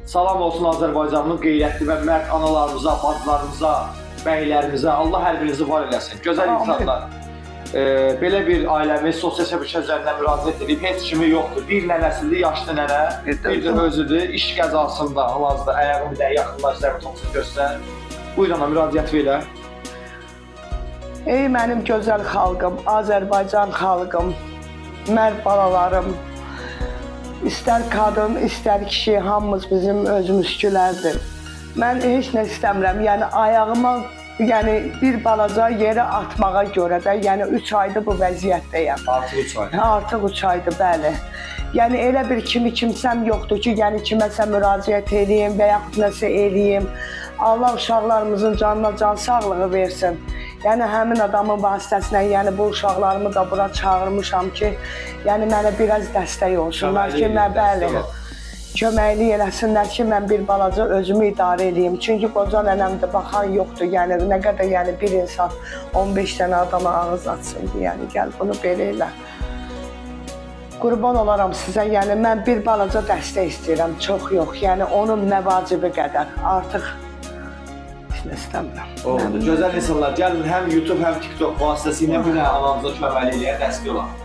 Salam olsun Azərbaycanın qeyrətli və mərd analarımıza, bacılarımıza, bəylərimizə. Allah hər birinizi var eləsin. Gözəl insanlar. Belə bir ailəmiz sosial şəbəkə üzərindən müraciət edib, heç kimi yoxdur. Bir nənəsidir, yaşlı nənə, bir də özüdür. İş qəzasında hal-hazırda ayağını bir də yaxınlaşdırıb toksik göstər. Buyurun ana, müraciət elə. Ey mənim gözəl xalqım, Azərbaycan xalqım, mərd balalarım, istər qadın, istər kişi, hamımız bizim özümüzkülərdir. Mən heç nə istəmirəm, yəni ayağımı bir balaca yerə atmağa görə də, yəni 3 aydır bu vəziyyətdəyəm. Artıq 3 ay. Artıq 3 aydır, bəli. Yəni elə bir kimsəm yoxdur ki, yəni kiməsə müraciət edeyim və yaxud nəsə eləyim. Allah uşaqlarımızın canına can sağlığı versin. Yəni həmin adamın vasitəsilə, yəni bu uşaqlarımı da bura çağırmışam ki, yəni mənə biraz dəstək olsunlar ki, bəli, köməkli eləsinlər ki, mən bir balaca özümü idarə edeyim. Çünki qoca nənəmdə baxan yoxdur, yəni nə qədər yəni bir insan 15 dənə adama ağız açsın, yəni gəl bunu belə elə. Qurban olaram sizə, yəni mən bir balaca dəstək istəyirəm, çox yox, yəni onun nə vacibi qədər, artıq istəmirəm. Oldu. Gözəl insanlar, gəlin həm YouTube, həm TikTok vasitəsilə bu anamıza köməkli eləyə dəstək olaq.